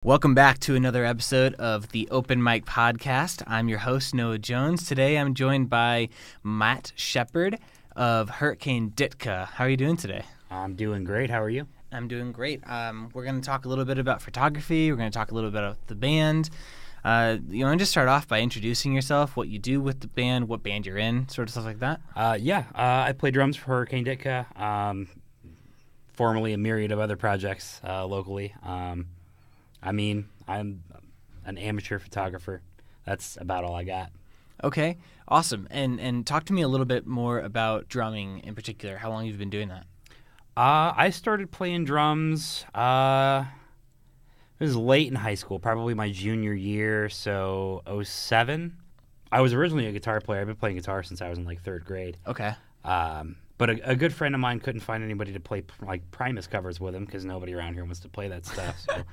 Welcome back to another episode of the Open Mic Podcast. I'm your host, Noah Jones. Today I'm joined by Matt Shephard of Hurricane Ditka. How are you doing today? I'm doing great. How are you? I'm doing great. We're going to talk a little bit about photography. We're going to talk a little bit about the band. You want to just start off by introducing yourself, what you do with the band, what band you're in, sort of stuff like that? I play drums for Hurricane Ditka, formerly a myriad of other projects locally. I'm an amateur photographer. That's about all I got. Okay, awesome. And talk to me a little bit more about drumming in particular, how long you've been doing that. I started playing drums, it was late in high school, probably my junior year, so 2007. I was originally a guitar player. I've been playing guitar since I was in like third grade. Okay. But a good friend of mine couldn't find anybody to play like Primus covers with him because nobody around here wants to play that stuff. So I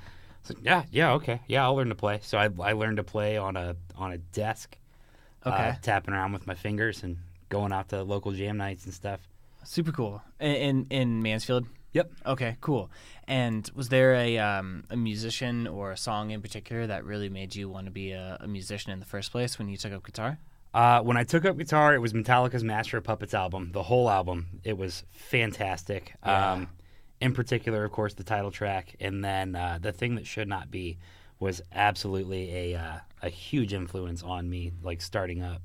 was like, okay, I'll learn to play. So I learned to play on a desk, tapping around with my fingers and going out to local jam nights and stuff. Super cool. In Mansfield? Yep. Okay, cool. And was there a musician or a song in particular that really made you want to be a musician in the first place when you took up guitar? When I took up guitar, it was Metallica's Master of Puppets album, the whole album. It was fantastic. Yeah. In particular, of course, the title track. And then The Thing That Should Not Be was absolutely a huge influence on me, like starting up.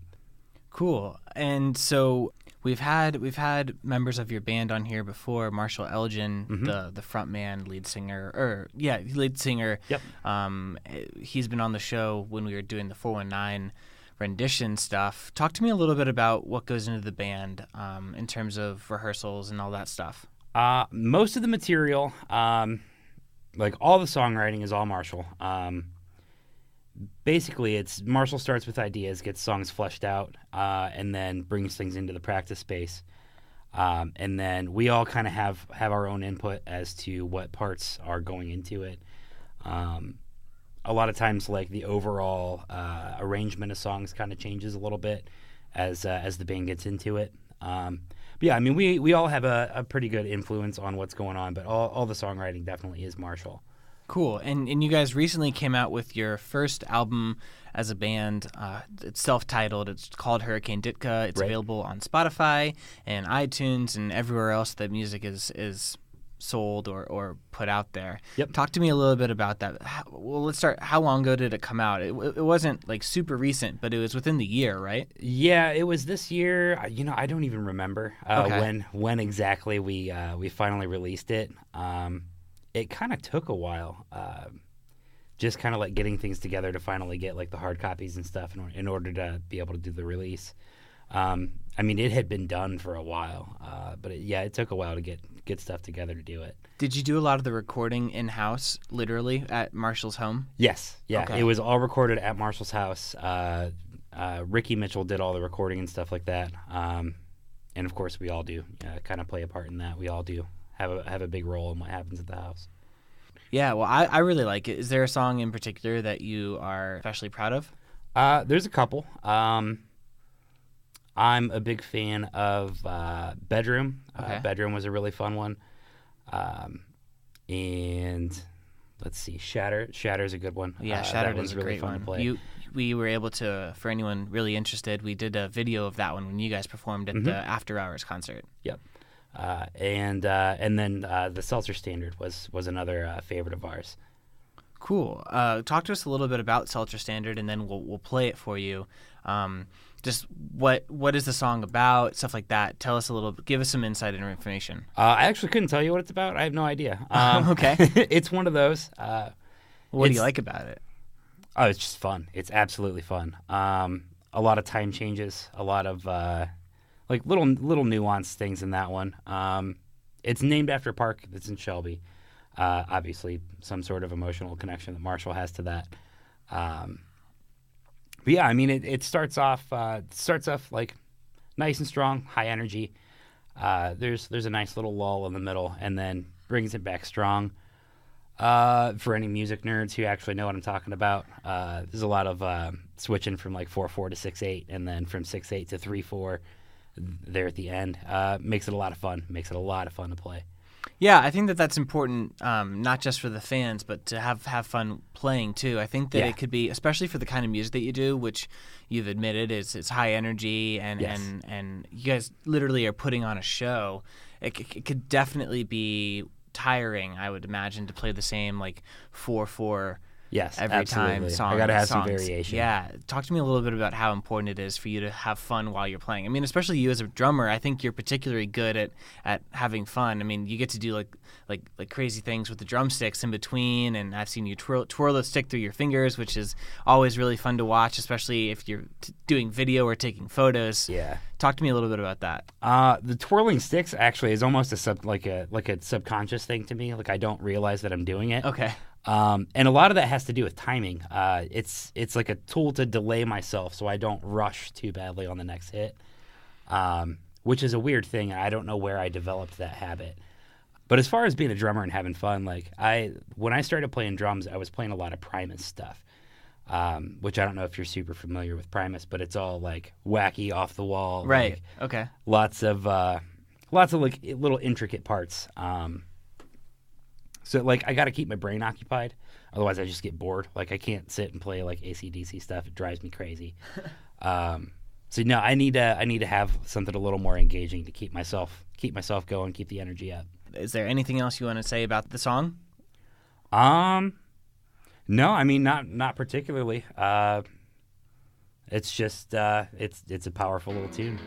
Cool. And so we've had members of your band on here before. Marshall Elgin, the front man, lead singer. Yep. He's been on the show when we were doing the 419 rendition stuff. Talk to me a little bit about what goes into the band in terms of rehearsals and all that stuff. Most of the material, like all the songwriting, is all Marshall. Basically, it's Marshall starts with ideas, gets songs fleshed out, and then brings things into the practice space. And then we all kind of have our own input as to what parts are going into it. A lot of times, like the overall arrangement of songs kind of changes a little bit as the band gets into it. But yeah, I mean, we all have a pretty good influence on what's going on, but all the songwriting definitely is Marshall. Cool. And you guys recently came out with your first album as a band. It's self-titled. It's called Hurricane Ditka. It's available on Spotify and iTunes and everywhere else that music is sold or put out there. Yep. Talk to me a little bit about that. Let's start. How long ago did it come out? It wasn't like super recent, but it was within the year, right? Yeah, it was this year. I don't even remember when exactly we finally released it. It kind of took a while, just kind of like getting things together to finally get like the hard copies and stuff in order to be able to do the release. I mean, it had been done for a while, but it took a while to get stuff together to do it. Did you do a lot of the recording in-house, literally, at Marshall's home? Yes. Yeah, okay. It was all recorded at Marshall's house. Ricky Mitchell did all the recording and stuff like that. And, of course, we all do kind of play a part in that. We all do have a big role in what happens at the house. Yeah, well, I really like it. Is there a song in particular that you are especially proud of? There's a couple. I'm a big fan of Bedroom. Okay. Bedroom was a really fun one. And let's see, Shatter's a good one. Yeah, Shattered was is a really great fun one. to play. We were able to, for anyone really interested, we did a video of that one when you guys performed at the After Hours concert. Yep. And then the Seltzer Standard was another favorite of ours. Cool. Talk to us a little bit about Seltzer Standard, and then we'll play it for you. Just what is the song about, stuff like that. Tell us a little. Give us some insight and information. I actually couldn't tell you what it's about. I have no idea. Okay. It's one of those. What do you like about it? Oh, it's just fun. It's absolutely fun. A lot of time changes. A lot of like little nuanced things in that one. It's named after a park that's in Shelby. Obviously, some sort of emotional connection that Marshall has to that. But yeah, I mean, it starts off like nice and strong, high energy. There's a nice little lull in the middle, and then brings it back strong. For any music nerds who actually know what I'm talking about, there's a lot of switching from like 4/4 to 6/8, and then from 6/8 to 3/4 there at the end. Makes it a lot of fun. Makes it a lot of fun to play. Yeah, I think that that's important, not just for the fans, but to have fun playing too. I think that it could be, especially for the kind of music that you do, which you've admitted it's high energy, and you guys literally are putting on a show. It could definitely be tiring, I would imagine, to play the same like 4/4. Yes, every absolutely. time song. I got to have songs. some variation. Yeah. Talk to me a little bit about how important it is for you to have fun while you're playing. I mean, especially you as a drummer, I think you're particularly good at having fun. I mean, you get to do like crazy things with the drumsticks in between, and I've seen you twirl the stick through your fingers, which is always really fun to watch, especially if you're doing video or taking photos. Yeah. Talk to me a little bit about that. The twirling sticks actually is almost a subconscious thing to me. Like I don't realize that I'm doing it. Okay. And a lot of that has to do with timing. It's like a tool to delay myself so I don't rush too badly on the next hit, which is a weird thing. I don't know where I developed that habit. But as far as being a drummer and having fun, when I started playing drums, I was playing a lot of Primus stuff, which I don't know if you're super familiar with Primus, but it's all like wacky, off the wall. Right. Okay. Lots of like little intricate parts. So, like, I got to keep my brain occupied. Otherwise, I just get bored. Like, I can't sit and play, like, AC/DC stuff. It drives me crazy. So, no, I need to have something a little more engaging to keep myself going, keep the energy up. Is there anything else you want to say about the song? No, I mean, not particularly. It's just, it's a powerful little tune.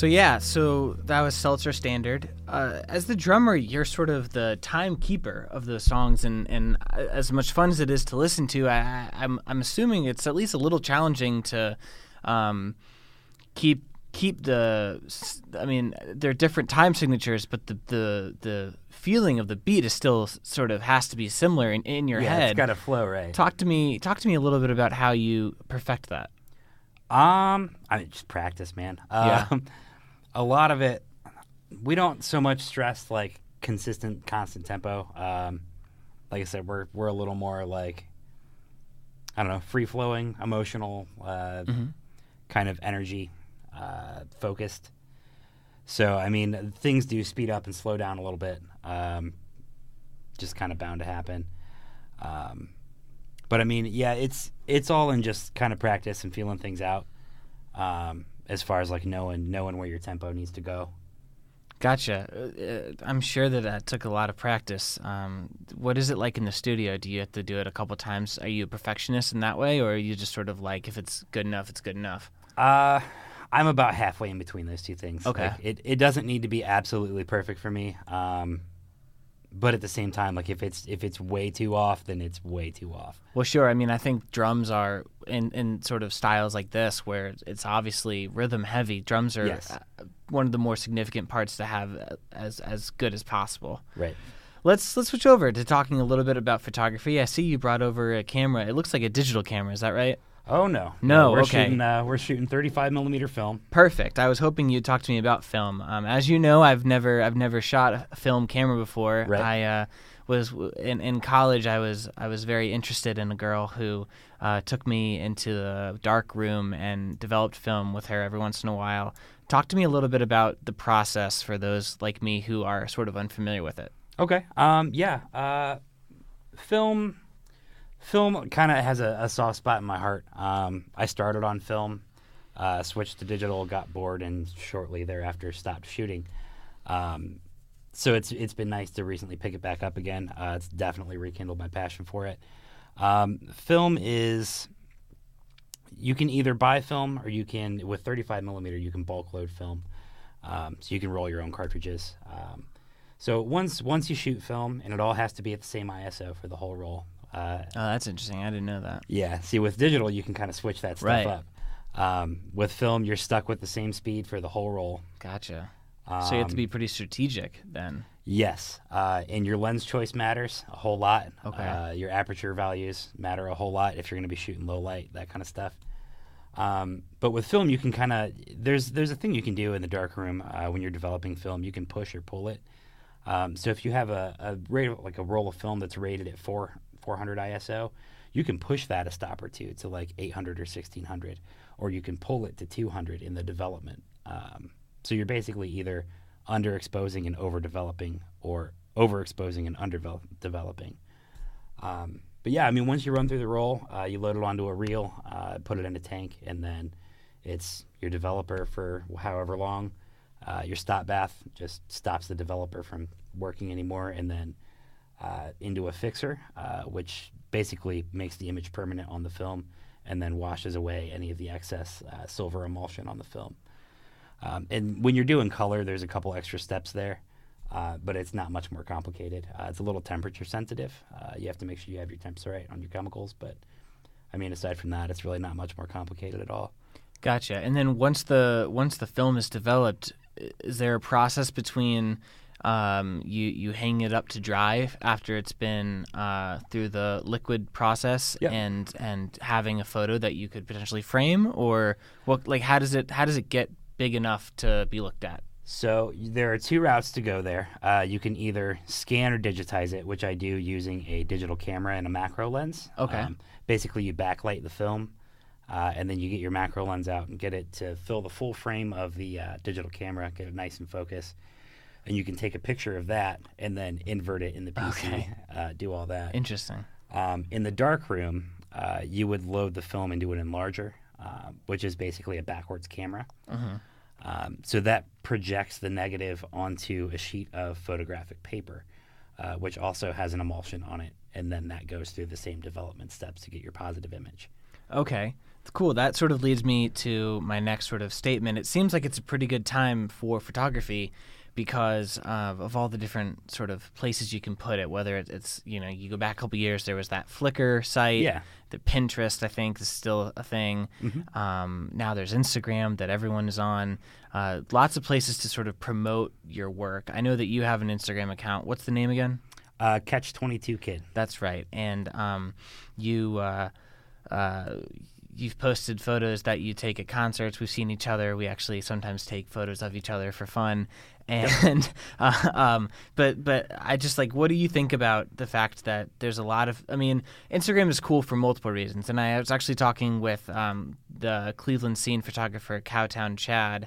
So yeah, so that was Seltzer Standard. As the drummer, you're sort of the timekeeper of the songs, and as much fun as it is to listen to, I'm assuming it's at least a little challenging to keep the. I mean, there are different time signatures, but the feeling of the beat is still sort of has to be similar in your head. Yeah, it's got to flow, right? Talk to me a little bit about how you perfect that. I mean, just practice, man. Yeah. A lot of it, we don't so much stress like consistent, constant tempo. Like I said, we're a little more like, I don't know, free flowing, emotional, kind of energy focused. So I mean, things do speed up and slow down a little bit. Just kind of bound to happen. But I mean, yeah, it's all in just kind of practice and feeling things out. As far as like knowing where your tempo needs to go. Gotcha. I'm sure that took a lot of practice. What is it like in the studio? Do you have to do it a couple times? Are you a perfectionist in that way, or are you just sort of like, if it's good enough, it's good enough? I'm about halfway in between those two things. Okay. Like, it doesn't need to be absolutely perfect for me. But at the same time, like if it's way too off, then it's way too off. Well, sure. I mean, I think drums are in sort of styles like this where it's obviously rhythm heavy. Drums are one of the more significant parts to have as good as possible. Right. Let's switch over to talking a little bit about photography. I see you brought over a camera. It looks like a digital camera. Is that right? Oh no. No. Okay. We're shooting 35mm film. Perfect. I was hoping you'd talk to me about film. As you know, I've never shot a film camera before. Right. I was in college. I was very interested in a girl who took me into the dark room and developed film with her every once in a while. Talk to me a little bit about the process for those like me who are sort of unfamiliar with it. Okay. Film kind of has a soft spot in my heart. I started on film, switched to digital, got bored, and shortly thereafter stopped shooting. So it's been nice to recently pick it back up again. It's definitely rekindled my passion for it. Film is, you can either buy film or you can, with 35mm, you can bulk load film. So you can roll your own cartridges. So once you shoot film, and it all has to be at the same ISO for the whole roll. Oh, that's interesting. I didn't know that. Yeah. See, with digital, you can kind of switch that stuff up. With film, you're stuck with the same speed for the whole roll. Gotcha. So you have to be pretty strategic then. Yes. And your lens choice matters a whole lot. Okay. Your aperture values matter a whole lot if you're going to be shooting low light, that kind of stuff. But with film, you can kind of, there's a thing you can do in the dark room when you're developing film. You can push or pull it. So if you have a roll of film that's rated at 400 ISO, you can push that a stop or two to like 800 or 1600, or you can pull it to 200 in the development. So you're basically either underexposing and overdeveloping, or overexposing and underdeveloping. But yeah, I mean, once you run through the roll, you load it onto a reel, put it in a tank, and then it's your developer for however long. Your stop bath just stops the developer from working anymore, and then into a fixer, which basically makes the image permanent on the film and then washes away any of the excess silver emulsion on the film. And when you're doing color, there's a couple extra steps there, but it's not much more complicated. It's a little temperature sensitive. You have to make sure you have your temps right on your chemicals, but I mean, aside from that, it's really not much more complicated at all. Gotcha. And then once the film is developed, is there a process between you hang it up to dry after it's been through the liquid process, and having a photo that you could potentially frame, or what? Like, how does it get big enough to be looked at? So there are two routes to go there. You can either scan or digitize it, which I do using a digital camera and a macro lens. Okay. Basically, you backlight the film, and then you get your macro lens out and get it to fill the full frame of the digital camera, get it nice and focused. And you can take a picture of that and then invert it in the PC, do all that. Interesting. In the dark room, you would load the film and do an enlarger, which is basically a backwards camera. So that projects the negative onto a sheet of photographic paper, which also has an emulsion on it, and then that goes through the same development steps to get your positive image. Okay. Cool. That sort of leads me to my next sort of statement. It seems like it's a pretty good time for photography because of all the different sort of places you can put it, whether it's, you go back a couple years, there was that Flickr site. Yeah. The Pinterest, I think, is still a thing. Now there's Instagram that everyone is on. Lots of places to sort of promote your work. I know that you have an Instagram account. What's the name again? Catch 22 Kid. That's right. And you've posted photos that you take at concerts. We've seen each other. We actually sometimes take photos of each other for fun. And but I just what do you think about the fact that there's a lot of Instagram is cool for multiple reasons. And I was actually talking with the Cleveland scene photographer Cowtown Chad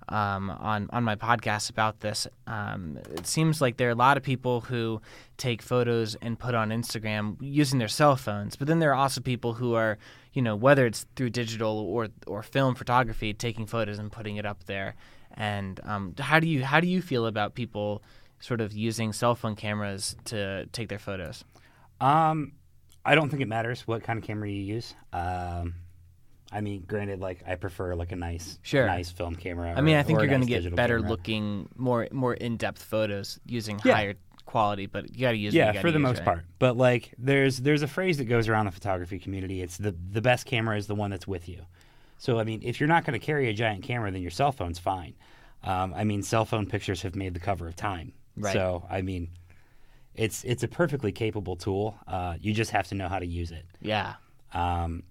on my podcast about this. It seems like there are a lot of people who take photos and put on Instagram using their cell phones, but then there are also people who are, whether it's through digital or film photography, taking photos and putting it up there. And how do you feel about people sort of using cell phone cameras to take their photos? I don't think it matters what kind of camera you use. Granted, I prefer a nice film camera. I think you're going to get better camera. looking, more in-depth photos using higher quality, but you got to use what you gotta for the use, most right? part. But there's a phrase that goes around the photography community. It's the best camera is the one that's with you. So if you're not going to carry a giant camera, then your cell phone's fine. Cell phone pictures have made the cover of Time. Right. So it's a perfectly capable tool. You just have to know how to use it. Yeah. And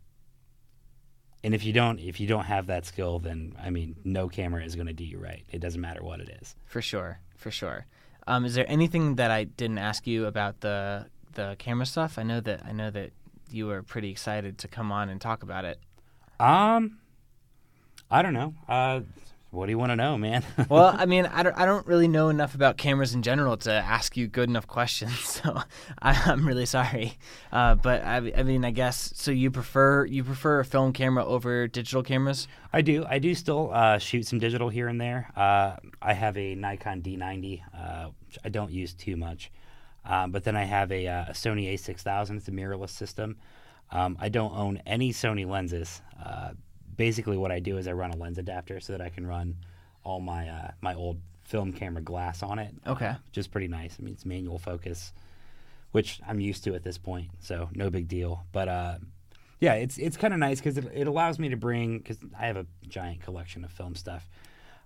if you don't have that skill, then no camera is going to do you right. It doesn't matter what it is. For sure. Is there anything that I didn't ask you about the camera stuff? I know that you were pretty excited to come on and talk about it. I don't know. What do you want to know, man? Well, I don't really know enough about cameras in general to ask you good enough questions, so I'm really sorry. But I guess so. You prefer a film camera over digital cameras? I do. I do still shoot some digital here and there. I have a Nikon D90, which I don't use too much. But then I have a Sony A6000. It's a mirrorless system. I don't own any Sony lenses. Basically, what I do is I run a lens adapter so that I can run all my my old film camera glass on it. Okay. Which is pretty nice. It's manual focus, which I'm used to at this point, so no big deal. But it's kind of nice because it allows me to bring, because I have a giant collection of film stuff,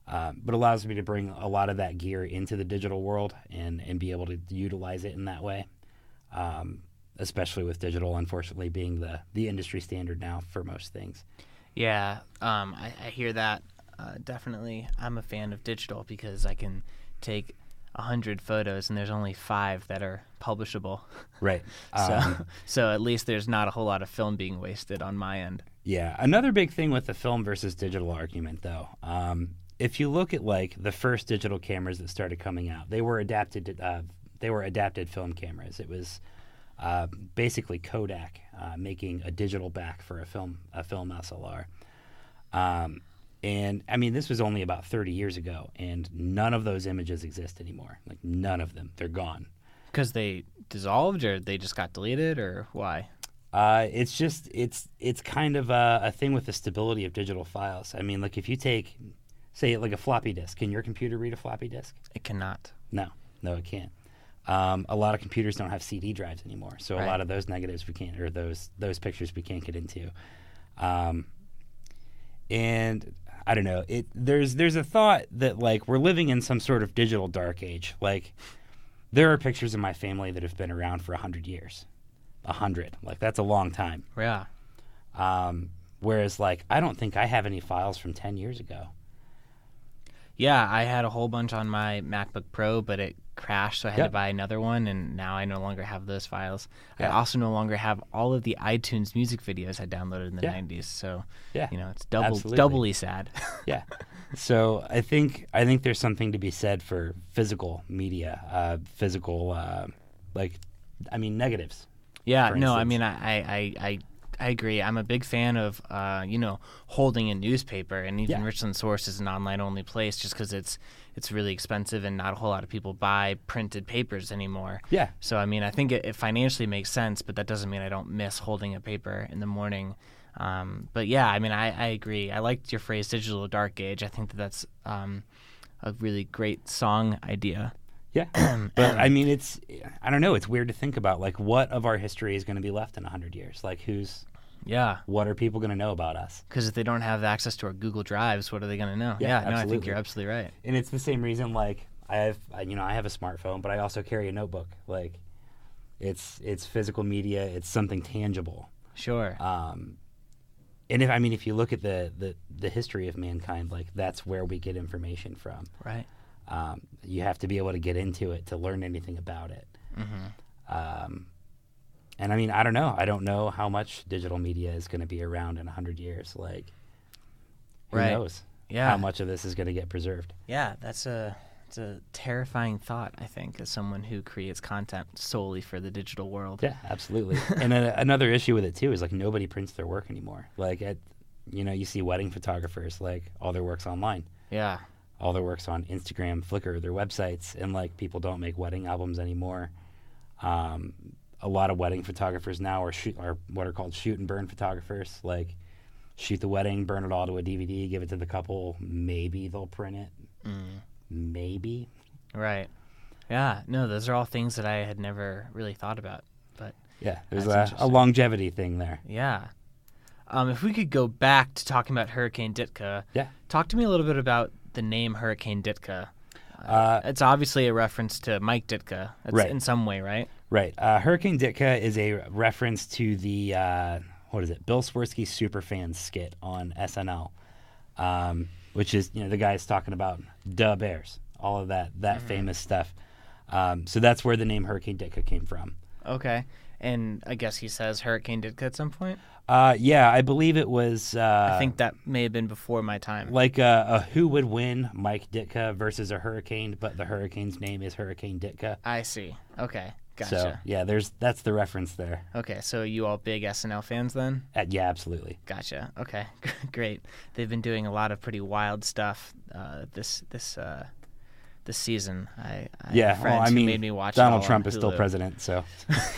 but allows me to bring a lot of that gear into the digital world and be able to utilize it in that way. Especially with digital, unfortunately, being the industry standard now for most things. Yeah, I hear that. Definitely, I'm a fan of digital because I can take 100 photos and there's only 5 that are publishable. Right. So at least there's not a whole lot of film being wasted on my end. Yeah. Another big thing with the film versus digital argument, though, if you look at the first digital cameras that started coming out, they were adapted film cameras. It was basically Kodak making a digital back for a film SLR. And this was only about 30 years ago, and none of those images exist anymore. None of them. They're gone. Because they dissolved, or they just got deleted, or why? It's kind of a thing with the stability of digital files. If you take, say, a floppy disk, can your computer read a floppy disk? It cannot. No, it can't. A lot of computers don't have CD drives anymore, so right. A lot of those negatives we can't, or those pictures we can't get into. And I don't know. There's a thought that we're living in some sort of digital dark age. There are pictures of my family that have been around for 100 years. 100, that's a long time. Yeah. Whereas I don't think I have any files from 10 years ago. Yeah, I had a whole bunch on my MacBook Pro, but it crashed, so I had to buy another one, and now I no longer have those files. Yeah. I also no longer have all of the iTunes music videos I downloaded in the 90s, so it's doubly sad. Yeah. So I think there's something to be said for physical media, negatives. Yeah, no, I agree. I'm a big fan of, holding a newspaper, and even Richland Source is an online-only place just because it's really expensive and not a whole lot of people buy printed papers anymore. Yeah. So, I think it financially makes sense, but that doesn't mean I don't miss holding a paper in the morning. But yeah, I mean, I agree. I liked your phrase "digital dark age." I think that's a really great song idea. Yeah, but I mean, I don't know. It's weird to think about, like, what of our history is going to be left in 100 years? Like, what are people going to know about us? Because if they don't have access to our Google Drives, what are they going to know? Yeah, no, I think you're absolutely right. And it's the same reason, like, I have a smartphone, but I also carry a notebook. Like, it's physical media. It's something tangible. Sure. And if you look at the history of mankind, like, that's where we get information from. Right. You have to be able to get into it to learn anything about it. Mm-hmm. And I mean, I don't know. I don't know how much digital media is going to be around in 100 years. Like, who knows? Yeah. How much of this is going to get preserved? Yeah, it's a terrifying thought, I think, as someone who creates content solely for the digital world. Yeah, absolutely. And another issue with it too is, like, nobody prints their work anymore. Like, you see wedding photographers, like, all their work's online. Yeah. All their work's on Instagram, Flickr, their websites, and, like, people don't make wedding albums anymore. A lot of wedding photographers now are what are called shoot and burn photographers. Like, shoot the wedding, burn it all to a DVD, give it to the couple. Maybe they'll print it. Maybe. Right. Yeah. No, those are all things that I had never really thought about. But yeah, there's a longevity thing there. Yeah. If we could go back to talking about Hurricane Ditka, talk to me a little bit about the name Hurricane Ditka. It's obviously a reference to Mike Ditka in some way, right? Right. Hurricane Ditka is a reference to the, Bill Swirsky Superfan skit on SNL, which is, the guys talking about Da Bears, all of that famous stuff. So that's where the name Hurricane Ditka came from. Okay. And I guess he says Hurricane Ditka at some point? Yeah, I believe it was... I think that may have been before my time. Like a who would win, Mike Ditka versus a hurricane, but the hurricane's name is Hurricane Ditka. I see. Okay, gotcha. So, yeah, that's the reference there. Okay, so you all big SNL fans then? Yeah, absolutely. Gotcha. Okay, great. They've been doing a lot of pretty wild stuff this season. I made me watch Donald Trump is still president, so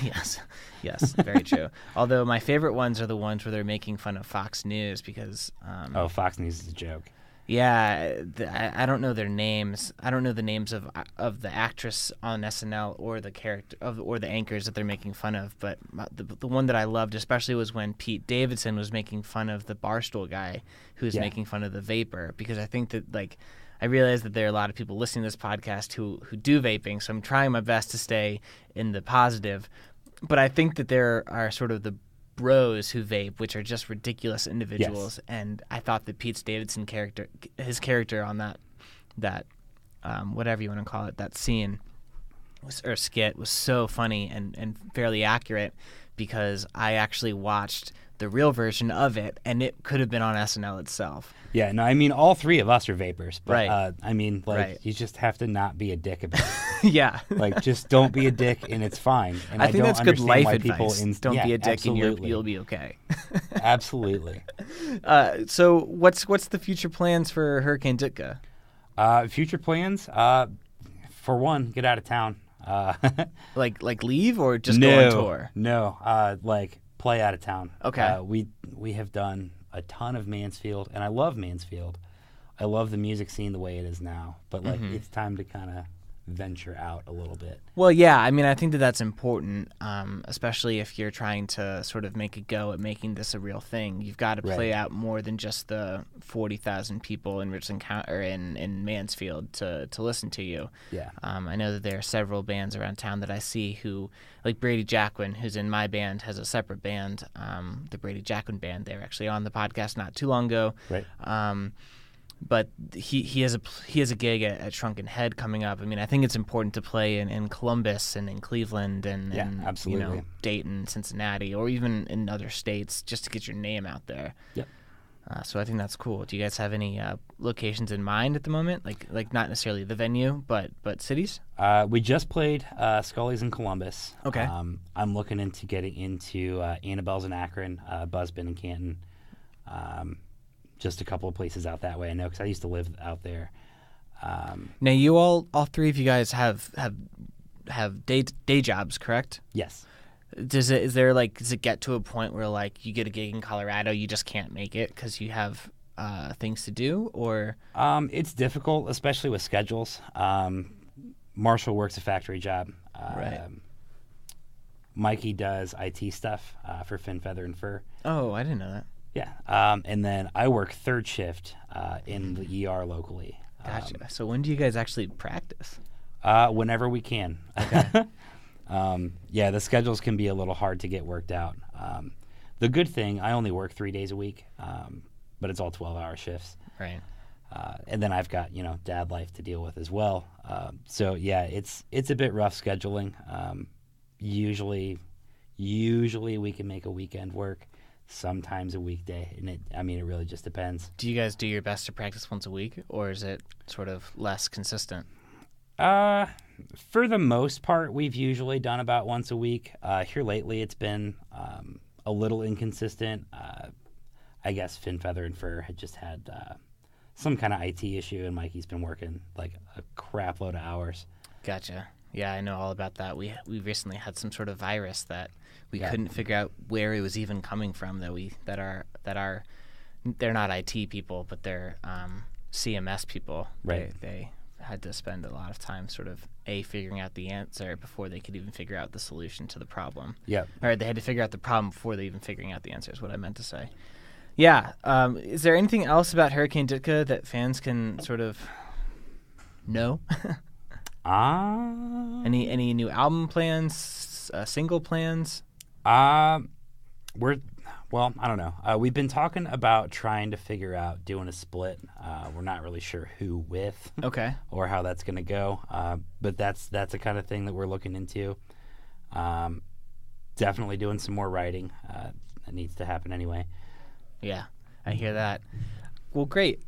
yes, very true. Although my favorite ones are the ones where they're making fun of Fox News because Fox News is a joke. Yeah, I don't know their names. I don't know the names of the actress on SNL or the character or the anchors that they're making fun of. But the one that I loved especially was when Pete Davidson was making fun of the Barstool guy who was making fun of the vapor, because I think that, like, I realize that there are a lot of people listening to this podcast who do vaping, so I'm trying my best to stay in the positive. But I think that there are sort of the bros who vape, which are just ridiculous individuals. Yes. And I thought that Pete Davidson his character on that whatever you want to call it, that scene or skit was so funny and fairly accurate, because I actually watched the real version of it, and it could have been on SNL itself. Yeah, no, I mean, all three of us are vapors, but right. You just have to not be a dick about it. Yeah. Like, just don't be a dick, and it's fine. And I think don't that's good life advice. Don't be a dick, absolutely. and you'll be okay. Absolutely. So what's the future plans for Hurricane Ditka? Future plans? For one, get out of town. Like leave or just go on tour? No, like play out of town. Okay. We have done a ton of Mansfield, and I love Mansfield. I love the music scene the way it is now, but like it's time to kind of venture out a little bit. Well, yeah, I mean, I think that's important, especially if you're trying to sort of make a go at making this a real thing. You've got to play out more than just the 40,000 people in Richland County or in Mansfield to listen to you. Yeah. I know that there are several bands around town that I see who, like Brady Jacquin, who's in my band, has a separate band, the Brady Jacquin Band. They were actually on the podcast not too long ago. Right. But he has a gig at Shrunken Head coming up. I mean, I think it's important to play in Columbus and in Cleveland and absolutely. Dayton, Cincinnati, or even in other states, just to get your name out there. Yep. So I think that's cool. Do you guys have any locations in mind at the moment? Like not necessarily the venue, but cities? We just played Scully's in Columbus. Okay. I'm looking into getting into Annabelle's in Akron, Buzzbin in Canton. Just a couple of places out that way. I know because I used to live out there. Now, you all three of you guys have day jobs, correct? Yes. Does it get to a point where like you get a gig in Colorado, you just can't make it because you have things to do, or? It's difficult, especially with schedules. Marshall works a factory job. Right. Mikey does IT stuff for Fin, Feather, and Fur. Oh, I didn't know that. Yeah. And then I work third shift in the ER locally. Gotcha. So when do you guys actually practice? Whenever we can. Okay. Yeah, the schedules can be a little hard to get worked out. The good thing, I only work 3 days a week, but it's all 12-hour shifts. Right. And then I've got, dad life to deal with as well. So yeah, it's a bit rough scheduling. Usually we can make a weekend work, sometimes a weekday, and it really just depends. Do you guys do your best to practice once a week, or is it sort of less consistent? For the most part, we've usually done about once a week. Here lately, it's been a little inconsistent. I guess Fin, Feather, and Fur had just had some kind of IT issue, and Mikey's been working like a crap load of hours. Gotcha. Yeah, I know all about that. We recently had some sort of virus that we couldn't figure out where it was even coming from. They're not IT people, but they're CMS people. Right. They had to spend a lot of time sort of figuring out the answer before they could even figure out the solution to the problem. Yeah. Or they had to figure out the problem before they even figuring out the answer is what I meant to say. Yeah. Is there anything else about Hurricane Ditka that fans can sort of know? Any new album plans, single plans? I don't know. We've been talking about trying to figure out doing a split. We're not really sure who with, Okay. or how that's going to go. But that's the kind of thing that we're looking into. Definitely doing some more writing. That needs to happen anyway. Yeah, I hear that. Well, great.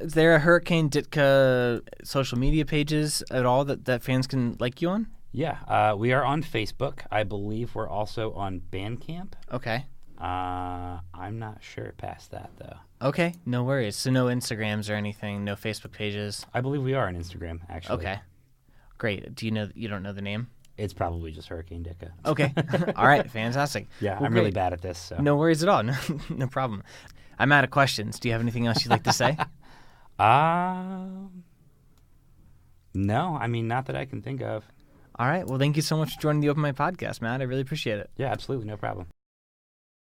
Is there a Hurricane Ditka social media pages at all that fans can like you on? Yeah, we are on Facebook. I believe we're also on Bandcamp. Okay. I'm not sure past that, though. Okay, no worries. So no Instagrams or anything, no Facebook pages? I believe we are on Instagram, actually. Okay, great. Do you don't know the name? It's probably just Hurricane Ditka. Okay. All right, fantastic. Yeah, well, I'm really bad at this. So. No worries at all. No problem. I'm out of questions. Do you have anything else you'd like to say? No, not that I can think of. All right. Well, thank you so much for joining the Open Mic Podcast, Matt. I really appreciate it. Yeah, absolutely. No problem.